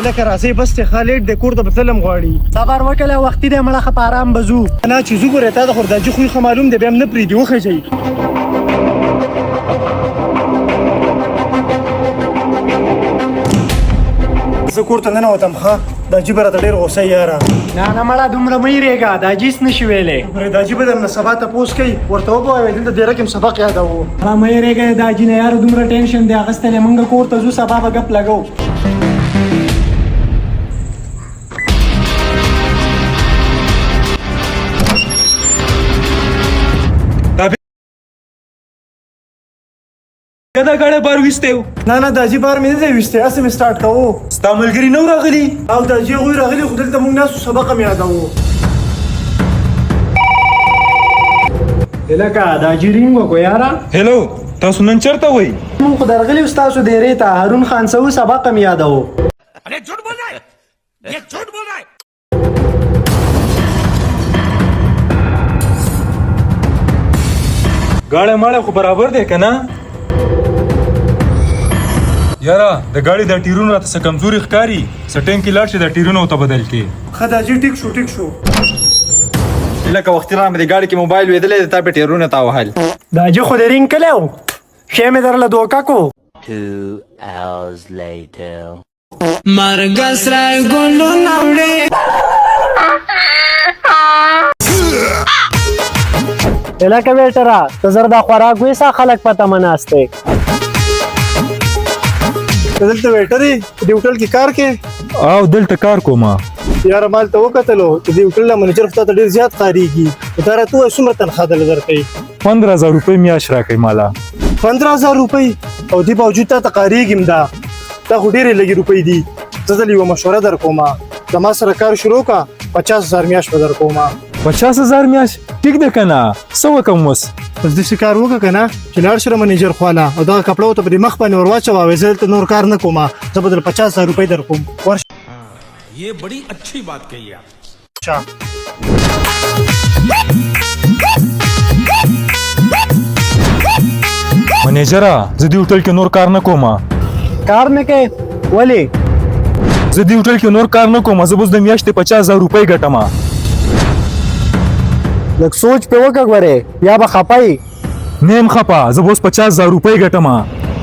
لکه راځئ بس دی خالد د کور ته به تلم غواړي صبر وکړه وختي دی مړه ښه په ارام به ځو نه چې ځو ګورې تا د خورداجي خوی ښه معلوم دی بیا هم نه پرېږدي وخېژئ زه کور ته ننوتم ښه دا جي به راته ډېر غوسه یاره نه نه مړه دومره مه یېرېږه دا جي هېڅ نشي ویلی دا جي به درنه سبا تپوس کوي ورته وبوایه دلته دیره کې هم سبق یادوو مړه مه یېرېږه دا جي نه یاره دومره ټینشن دی اخیستلی مونږ کور ته ځو سبا به ګپ لګو دا ګاډی بار ویستی و نه نه دا جي بار مې نه دی ویستی هسې مې سټارټ کوو ستا ملګري نه و راغلي او دا جي هغوی راغلي خو دلته مونږ ناستو سبق هم یادوو لکه دا جي رینګ وکړو یاره هلو تاسو نن چېرته وئ مونږ خو درغلي وو ستاسو ډېرې ته هارون خان صاحب سبق هم یادوو अरे झूठ बोल रहा है ये झूठ बोल रहा है ګاډی ماړی خو برابر دی که نه یاره د ګاډي دا ټیرونه راته څه کمزوري ښکاري څه ټینک کې لاړ شي دا ټیرونه ورته بدل کړي ښه دا جي ټیک شو ټیک شو لکه وختي رامه د ګاډي کې موبایل ویدلی د تا په ټیرونه تا وهل دا جي خو د رینګ کلی و ښې مې درله دوکه کو 2 hours later مرګ سره ګلونه وړي لکه ویټره ته زر دا خوراک ویسا خلک په تمه ناست دی ته دلته ویټر یې په دې هوټل کې کار کوې او دلته کار کومه یاره ما هلته وکتلو چې دې هوټل نه منیجر خو تا ته ډېر زیات ښکارېږي نو تا راته ووایه څومره تنخوا درله درکوي 15,000 روپۍ میاشت راکوي مالا 15,000 روپۍ او دې باوجود تا ته ښکارېږي دا دا خو ډېرې لږې روپۍ دي زه دل یوه مشوره در کومه زما سره کار شروع کړه 50,000 میاشت به در کومه 50,000 میاشت ټیک ده که نه څه وکړم اوس بس داسې کار وکړه که نه چې لاړ شي منیجر خواله او دغه کپړه ورته په دې مخ باندې ور واچوه وایي زه دلته نور کار نه کوم زه به در 50,000 روپۍ در کوم ورشه ये बड़ी अच्छी बात कही आप منیجره زه دې هوټل کې نور کار نه کوم کار نه کوې ولې زه دې هوټل کې نور کار نه کوم زه به اوس د میاشتې 50,000 روپۍ ګټم لږ سوچ پې وکړه ګورې یا به خفه یې نه یم خفه زه به اوس 50,000 روپۍ ګټم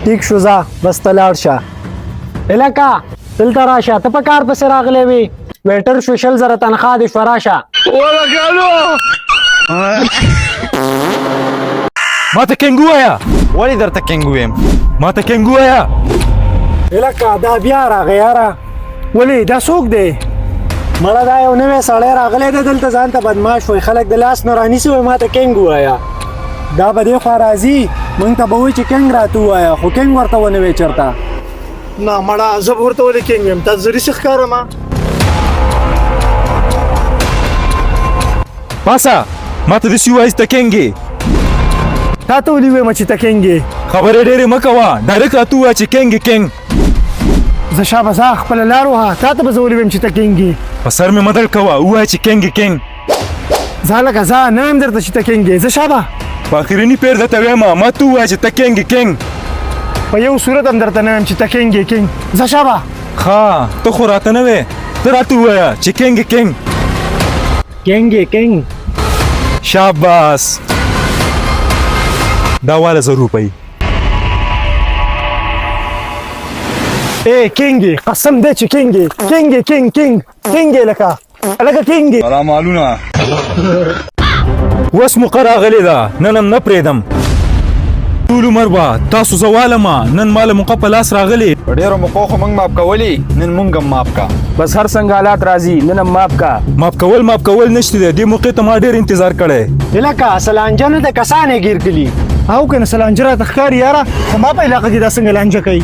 ټیک شو ځه بس ته لاړ شه الکه دلته راشه ته په کار پسې راغلی وې ویټر شو 100,000 تنخوا دې شوه راشه ما ته کینګ ووایه ولې درته کینګ ویم ما ته کینګ ووایه الکه دا بیا راغی یاره ولې دا څوک دی مړه دا یو نوی سړی راغلی دی دلته ځان ته بدماش وایي خلک د لاس نه رانیسي وایي ما ته کینګ ووایه دا به دې خوا راځي موږ ته به وایي چې کینګ راته ووایه خو کینګ ورته ونه وایي چېرته نه مړه زه به ورته ولې کینګ ویم تا زه رسي ښکارم پاسه ما ته داسې ووایي چې ته کینګ یې تا ته ولې ویم چې ته کینګ یې خبرې ډېرې مه کوه ډایرکټ راته ووایه چې کینګ یې کینګ زه شابه ځه خپله لار وهه تا ته به زه ولې ویم چې ته کینګ یې په سر مې مدل کوه ووایه چې کینګ یې کینګ ځه لکه ځه نه یم درته چې ته کینګ یې زه شابه په اخرني پیر درته وایم ما ته ووایه چې ته کینګ یې کینګ په یو صورت هم درته نه ویم چې ته کینګ یې کینګ زه شابه ښه ته خو راته نه وې ته راته ووایه چې کینګ یې کینګ کینګ یې کینګ شاباس دا واله 100 روپۍ ای کینګ یې قسم دی چې کینګ یې کینګ یې کینګ کینګ کینګ یې لکه کینګ یې سلامالونه اوس موقع راغلې ده نن هم نه پرېږدم ټول عمر به تاسو زه والمه نن ماله موقع په لاس راغلې په ډېرو موقعو خو موږ ماپ کولی نن موږ هم ماپ کا بس هر څنګه حالات راځي نن هم ماپ کا ماپ کول نشته دی دې موقع ته ما ډېر انتظار کړی لکه سلانجه نه د کسانې ګیر کړي او که نه سلانجه راته ښکاري یاره خو ما په علاقه کې دا څنګه لانجه کوي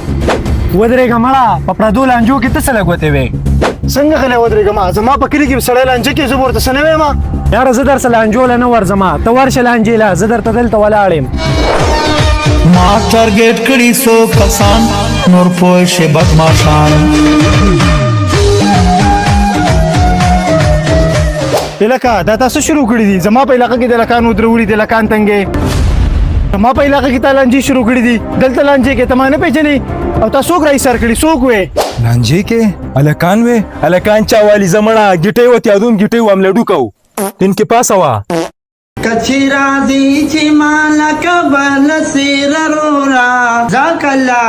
ودرېږه مړه په پردو لانجو کې ته څه لګوتې وې څنګه غلی ودرېږم زما په کلي کې سړی لانجه کې زه به ورته څه نه ویم یاره زه درسه لانجو له نه ورځم ته ورشه لانجې له زه درته دلته ولاړ یم ما ټارګټ کړي سو کسان نور پوه شي بدماشان لکه دا تاسو شروع کړي دي زما په علاقه کې د لکانو درولي د لکان تنګې ما په علاقه کې تا لانجې شروع کړې دي دلته لانجې کې ته ما نه پېژنې او تا څوک رایسار کړي څوک وې لانجې کې الکان وې الکان چا والی زمړه ګټې وته ادون ګټې وام لډو کو تن کې پاسه وا کچی راځي چې مالا کبل سیر رورا ځکلا